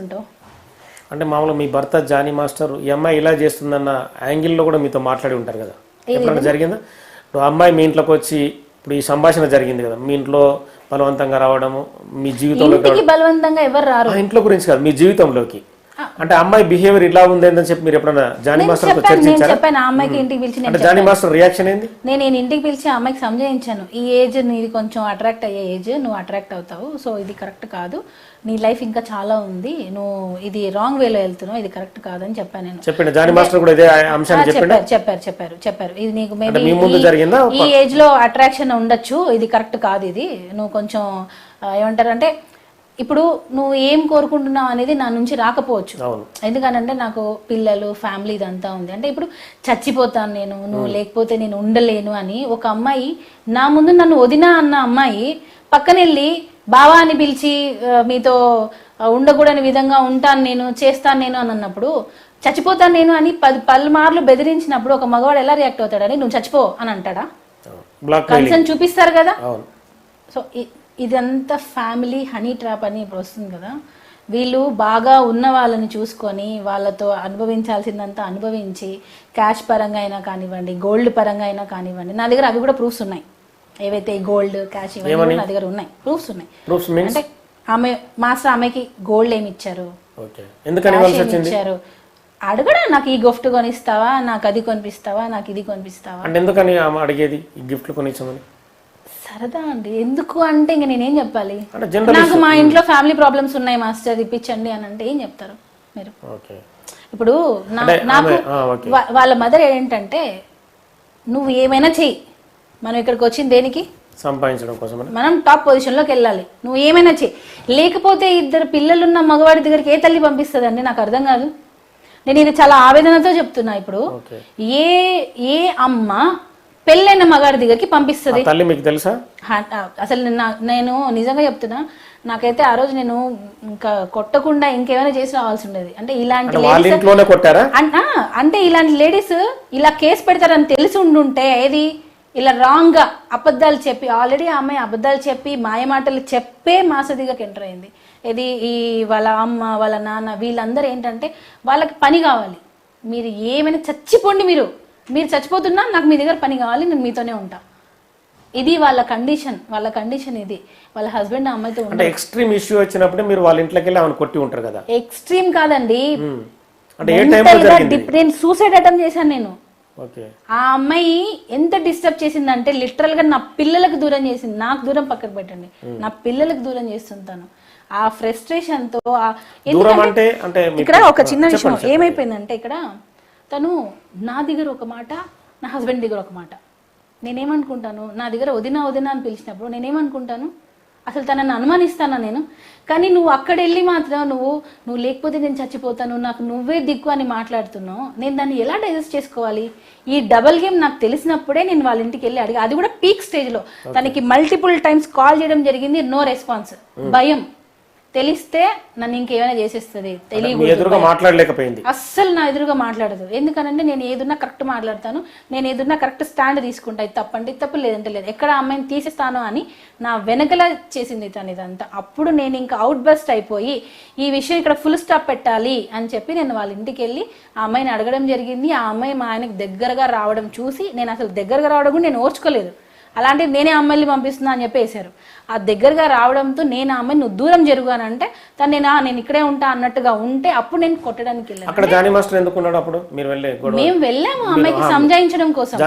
ఉంటావు? అంటే మామూలుగా మీ భర్త జానీ మాస్టర్ ఈ అమ్మాయి ఇలా చేస్తుందన్న యాంగిల్లో కూడా మీతో మాట్లాడి ఉంటారు కదా, ఎప్పుడైనా జరిగిందా? ఇప్పుడు అమ్మాయి మీ ఇంట్లోకి వచ్చి ఇప్పుడు ఈ సంభాషణ జరిగింది కదా, మీ ఇంట్లో బలవంతంగా రావడము, మీ జీవితంలో బలవంతంగా ఎవరు రారు, ఇంట్లో గురించి కాదు మీ జీవితంలోకి, అంటే అమ్మాయి బిహేవియర్ ఇలా ఉంది అని చెప్పి మీరు ఎప్పుడైనా జానీ మాస్టర్ తో చర్చించారా? చెప్పాను ఆ అమ్మాయికి ఇంటికి పిలిచి, అంటే జానీ మాస్టర్ రియాక్షన్ ఏంది? నేను ఇంటికి పిలిచి ఆ అమ్మాయికి సంజాయించాను, ఈ ఏజ్ నీది కొంచెం అట్రాక్ట్ అయ్యే ఏజ్, నువ్వు అట్రాక్ట్ అవుతావు, సో ఇది కరెక్ట్ కాదు, నీ లైఫ్ ఇంకా చాలా ఉంది, నువ్వు ఇది రాంగ్ వేలో వెళ్తున్నావు, ఇది కరెక్ట్ కాదని చెప్పాను నేను. చెప్పండి జానీ మాస్టర్ కూడా ఇదే అంశాన్ని చెప్పారు ఇది నీకు మేబీ ఈ ఏజ్ లో అట్రాక్షన్ ఉండొచ్చు, ఇది కరెక్ట్ కాదు, ఇది నువ్వు కొంచెం ఏమంటారంటే ఇప్పుడు నువ్వు ఏం కోరుకుంటున్నావు అనేది నా నుంచి రాకపోవచ్చు, ఎందుకనంటే నాకు పిల్లలు ఫ్యామిలీ ఇదంతా ఉంది, అంటే ఇప్పుడు చచ్చిపోతాను నేను, నువ్వు లేకపోతే నేను ఉండలేను అని ఒక అమ్మాయి నా ముందు నన్ను వదినా అన్న అమ్మాయి పక్కన వెళ్ళి బావా అని పిలిచి మీతో ఉండకూడని విధంగా ఉంటాను నేను, చేస్తాను నేను అని అన్నప్పుడు, చచ్చిపోతాను నేను అని పలుమార్లు బెదిరించినప్పుడు ఒక మగవాడు ఎలా రియాక్ట్ అవుతాడని, నువ్వు చచ్చిపో అని అంటాడా? కన్సర్న్ చూపిస్తారు కదా. సో ఇదంతా ఫ్యామిలీ హనీ ట్రాప్ అని ఇప్పుడు వస్తుంది కదా, వీళ్ళు బాగా ఉన్న వాళ్ళని చూసుకొని వాళ్ళతో అనుభవించాల్సిందంతా అనుభవించి క్యాష్ పరంగా అయినా కానివ్వండి, గోల్డ్ పరంగా అయినా కానివ్వండి, నా దగ్గర అవి కూడా ప్రూఫ్స్ ఉన్నాయి, ఏవైతే గోల్డ్ క్యాష్ ఇవన్నీ నా దగ్గర ఉన్నాయి, ప్రూఫ్స్ ఉన్నాయి. అంటే ఆమె మాస్టర్ ఆమెకి గోల్డ్ ఏమి ఇచ్చారు, ఇచ్చారు అడగడా, నాకు ఈ గిఫ్ట్ కొనిస్తావా, నాకు అది కొనిపిస్తావా, నాకు ఇది కొనిపిస్తావా, ఎందుకని అడిగేది గిఫ్ట్ కొనిచ్చామని? సరదా అండి, ఎందుకు అంటే ఇంక నేనేం చెప్పాలి, నాకు మా ఇంట్లో ఫ్యామిలీ ప్రాబ్లమ్స్ ఉన్నాయి మాస్టర్ ఇప్పించండి అని అంటే ఏం చెప్తారు మీరు? ఇప్పుడు నాకు వాళ్ళ మదర్ ఏంటంటే, నువ్వు ఏమైనా చెయ్యి, మనం ఇక్కడికి వచ్చింది దేనికి, సంపాదించడం కోసం, మనం టాప్ పొజిషన్ లోకి వెళ్ళాలి, నువ్వు ఏమైనా చెయ్యి, లేకపోతే ఇద్దరు పిల్లలున్న మగవాడి దగ్గరికి ఏ తల్లి పంపిస్తుందండి, నాకు అర్థం కాదు. నేను ఇది చాలా ఆవేదనతో చెప్తున్నా. ఇప్పుడు ఏ అమ్మ పెళ్ళైన మగాడి దగ్గరికి పంపిస్తుంది? తల్లి మీకు తెలుసా? అసలు నేను నిజంగా చెప్తున్నా, నాకైతే ఆ రోజు నేను ఇంకా కొట్టకుండా ఇంకేమైనా చేసి రావాల్సి ఉండేది. అంటే ఇలాంటి ఇలాంటి లేడీస్ ఇలా కేసు పెడతారని తెలిసి ఉండుంటే, ఏది ఇలా రాంగ్ గా అబద్ధాలు చెప్పి, ఆల్రెడీ ఆ అమ్మాయి అబద్ధాలు చెప్పి మాయమాటలు చెప్పే మాసదిగకి ఎంటర్ అయింది. ఇది ఈ వాళ్ళ అమ్మ వాళ్ళ నాన్న వీళ్ళందరూ ఏంటంటే, వాళ్ళకి పని కావాలి, మీరు ఏమైనా చచ్చిపోండి, మీరు చచ్చిపోతున్నా నాకు మీ దగ్గర పని కావాలి, నేను మీతోనే ఉంటా, ఇది వాళ్ళ కండిషన్ ఇది. వాళ్ళ హస్బెండ్ అమ్మాయితో అంటే ఎక్స్ట్రీమ్ ఇష్యూ వచ్చినప్పుడు మీరు వాళ్ళ ఇంట్లోకి వెళ్ళి ఆమెను కొట్టి ఉంటారు కదా? ఎక్స్ట్రీమ్ కాదండి, నేను సూసైడ్ అటెంప్ట్ చేశాను నేను. ఆ అమ్మాయి ఎంత డిస్టర్బ్ చేసిందంటే, లిటరల్ గా నా పిల్లలకు దూరం చేసింది, నాకు దూరం పక్కకు పెట్టండి, నా పిల్లలకు దూరం చేస్తుంటాను. ఆ ఫ్రస్ట్రేషన్ తో ఇక్కడ ఒక చిన్న విషయం ఏమైపోయిందంటే, ఇక్కడ తను నా దగ్గర ఒక మాట, నా హస్బెండ్ దగ్గర ఒక మాట. నేనేమనుకుంటాను, నా దగ్గర వదినా అని పిలిచినప్పుడు నేనేమనుకుంటాను, అసలు తనని అనుమానిస్తానా నేను? కానీ నువ్వు అక్కడ వెళ్ళి మాత్రం నువ్వు లేకపోతే నేను చచ్చిపోతాను, నాకు నువ్వే దిక్కు అని మాట్లాడుతున్నావు. నేను దాన్ని ఎలా డైజెస్ట్ చేసుకోవాలి? ఈ డబల్ గేమ్ నాకు తెలిసినప్పుడే నేను వాళ్ళ ఇంటికి వెళ్ళి అడిగా. అది కూడా పీక్ స్టేజ్ లో, తనకి మల్టిపుల్ టైమ్స్ కాల్ చేయడం జరిగింది, నో రెస్పాన్స్. భయం తెలిస్తే నన్ను ఇంకేమైనా చేసేస్తుంది, మాట్లాడలేకపోయింది, అస్సలు నా ఎదురుగా మాట్లాడదు. ఎందుకనంటే నేను ఏదున్నా కరెక్ట్ మాట్లాడతాను, నేను ఏదున్నా కరెక్ట్ స్టాండ్ తీసుకుంటా, ఇది తప్పంటే తప్పు, లేదంటే లేదు, ఎక్కడ అమ్మాయిని తీసేస్తాను అని నా వెనకల చేసింది తను ఇదంతా. అప్పుడు నేను ఇంకా అవుట్ బస్ట్ అయిపోయి, ఈ విషయం ఇక్కడ ఫుల్ స్టాప్ పెట్టాలి అని చెప్పి నేను వాళ్ళ ఇంటికి వెళ్ళి ఆ అమ్మాయిని అడగడం జరిగింది. ఆ అమ్మాయి మా ఆయనకు దగ్గరగా రావడం చూసి నేను అసలు దగ్గరగా రావడం కూడా నేను ఓర్చుకోలేదు. అలాంటివి నేనే అమ్మాయిని పంపిస్తున్నా అని చెప్పి వేశారు. ఆ దగ్గరగా రావడంతో నేను ఆ అమ్మాయిని నువ్వు దూరం జరుగుగానంటే తను నేను ఇక్కడే ఉంటా అన్నట్టుగా ఉంటే అప్పుడు నేను కొట్టడానికి వెళ్ళాను. మేము వెళ్ళాము అమ్మాయికి సంజాయించడం కోసం,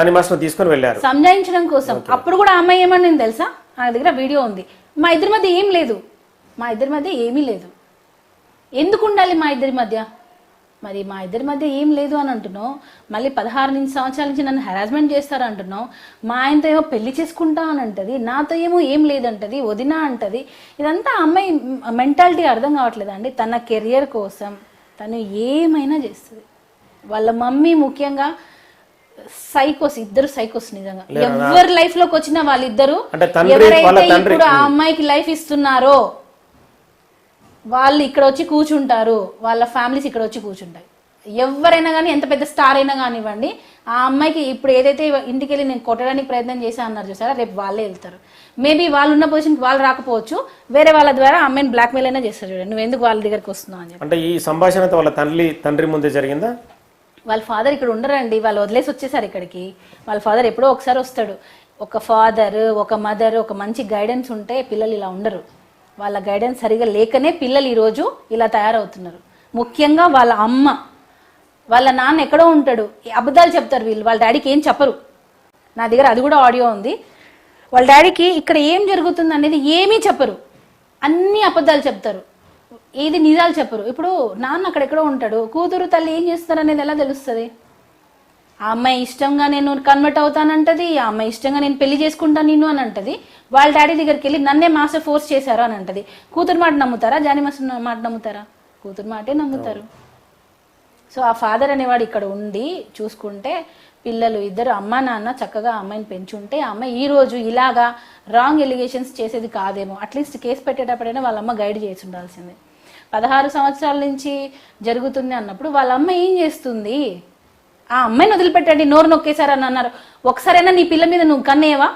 సంజాయించడం కోసం. అప్పుడు కూడా ఆ అమ్మాయి ఏమని తెలుసా, నా దగ్గర వీడియో ఉంది, మా ఇద్దరి మధ్య ఏం లేదు, మా ఇద్దరి మధ్య ఏమీ లేదు, ఎందుకు ఉండాలి మా ఇద్దరి మధ్య? మరి మా ఇద్దరి మధ్య ఏం లేదు అని అంటున్నావు, మళ్ళీ 16 సంవత్సరాల నుంచి నన్ను హెరాస్మెంట్ చేస్తారు అంటున్నావు, మా ఆయనతో ఏమో పెళ్లి చేసుకుంటా అని అంటది, నాతో ఏమో ఏం లేదంటది, వదినా అంటది. ఇదంతా అమ్మాయి మెంటాలిటీ అర్థం కావట్లేదు అండి. తన కెరియర్ కోసం తను ఏమైనా చేస్తుంది. వాళ్ళ మమ్మీ ముఖ్యంగా సైకోస్, ఇద్దరు సైకోస్ నిజంగా. ఎవరి లైఫ్ లోకి వచ్చిన వాళ్ళిద్దరు ఎవరైతే ఇప్పుడు ఆ అమ్మాయికి లైఫ్ ఇస్తున్నారో వాళ్ళు ఇక్కడ వచ్చి కూర్చుంటారు, వాళ్ళ ఫ్యామిలీస్ ఇక్కడ వచ్చి కూర్చుంటాయి. ఎవరైనా కానీ ఎంత పెద్ద స్టార్ అయినా కానివ్వండి, ఆ అమ్మాయికి ఇప్పుడు ఏదైతే ఇంటికి వెళ్ళి నేను కొట్టడానికి ప్రయత్నం చేశా అన్నారు చూసారా, రేపు వాళ్ళే వెళ్తారు. మేబీ వాళ్ళు ఉన్న పొజిషన్కి వాళ్ళు రాకపోవచ్చు, వేరే వాళ్ళ ద్వారా అమ్మాయిని బ్లాక్మెయిల్ అయినా చేస్తారు. చూడండి, నువ్వు ఎందుకు వాళ్ళ దగ్గరికి వస్తున్నావు అని చెప్పి. అంటే ఈ సంభాషణ వాళ్ళ తండ్రి ముందే జరిగిందా? వాళ్ళ ఫాదర్ ఇక్కడ ఉండరండి, వాళ్ళు వదిలేసి వచ్చేసారు ఇక్కడికి. వాళ్ళ ఫాదర్ ఎప్పుడో ఒకసారి వస్తాడు. ఒక ఫాదర్, ఒక మదర్, ఒక మంచి గైడెన్స్ ఉంటే పిల్లలు ఇలా ఉండరు. వాళ్ళ గైడెన్స్ సరిగా లేకనే పిల్లలు ఈరోజు ఇలా తయారవుతున్నారు. ముఖ్యంగా వాళ్ళ అమ్మ, వాళ్ళ నాన్న ఎక్కడో ఉంటాడు, అబద్ధాలు చెప్తారు వీళ్ళు. వాళ్ళ డాడీకి ఏం చెప్పరు. నా దగ్గర అది కూడా ఆడియో ఉంది. వాళ్ళ డాడీకి ఇక్కడ ఏం జరుగుతుంది అనేది ఏమీ చెప్పరు, అన్ని అబద్ధాలు చెప్తారు, ఏది నిజాలు చెప్పరు. ఇప్పుడు నాన్న అక్కడెక్కడో ఉంటాడు, కూతురు తల్లి ఏం చేస్తారు అనేది ఎలా తెలుస్తుంది? ఆ అమ్మాయి ఇష్టంగా నేను కన్వర్ట్ అవుతానంటది, ఆ అమ్మాయి ఇష్టంగా నేను పెళ్లి చేసుకుంటాను నిన్ను అని అంటది. వాళ్ళ డాడీ దగ్గరికి వెళ్ళి నన్నే మాస్టర్ ఫోర్స్ చేశారు అని అంటది. కూతురు మాట నమ్ముతారా, జానీ మాస్టర్ మాట నమ్ముతారా? కూతురు మాటే నమ్ముతారు. సో ఆ ఫాదర్ అనేవాడు ఇక్కడ ఉండి చూసుకుంటే పిల్లలు ఇద్దరు అమ్మా నాన్న చక్కగా అమ్మాయిని పెంచుంటే ఆ అమ్మాయి ఈ రోజు ఇలాగా రాంగ్ ఎలిగేషన్స్ చేసేది కాదేమో. అట్లీస్ట్ కేసు పెట్టేటప్పుడైనా వాళ్ళ అమ్మ గైడ్ చేసి ఉండాల్సిందే. 16 సంవత్సరాల నుంచి జరుగుతుంది అన్నప్పుడు వాళ్ళ అమ్మ ఏం చేస్తుంది? ఆ అమ్మాయిని వదిలిపెట్టండి, నోరు నొక్కేశారని అన్నారు. ఒకసారైనా నీ పిల్ల మీద నువ్వు కన్నేవా?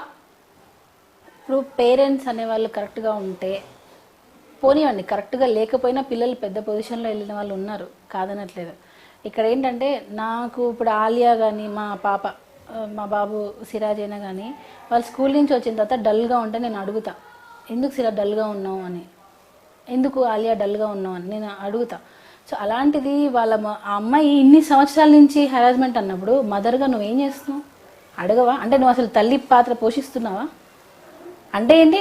ఇప్పుడు పేరెంట్స్ అనేవాళ్ళు కరెక్ట్గా ఉంటే పోనీవండి, కరెక్ట్గా లేకపోయినా పిల్లలు పెద్ద పొజిషన్లో వెళ్ళిన వాళ్ళు ఉన్నారు, కాదనట్లేదు. ఇక్కడ ఏంటంటే నాకు ఇప్పుడు ఆలియా కానీ మా పాప మా బాబు సిరాజ్ అయినా కానీ వాళ్ళు స్కూల్ నుంచి వచ్చిన తర్వాత డల్గా ఉంటే నేను అడుగుతా, ఎందుకు సిరా డల్గా ఉన్నావు అని, ఎందుకు ఆలియా డల్గా ఉన్నావు అని నేను అడుగుతా. సో అలాంటిది వాళ్ళ ఆ అమ్మాయి ఇన్ని సంవత్సరాల నుంచి హెరాస్మెంట్ అన్నప్పుడు మదర్గా నువ్వేం చేస్తున్నావు? అడగవా? అంటే నువ్వు అసలు తల్లి పాత్ర పోషిస్తున్నావా? అంటే ఏంటి,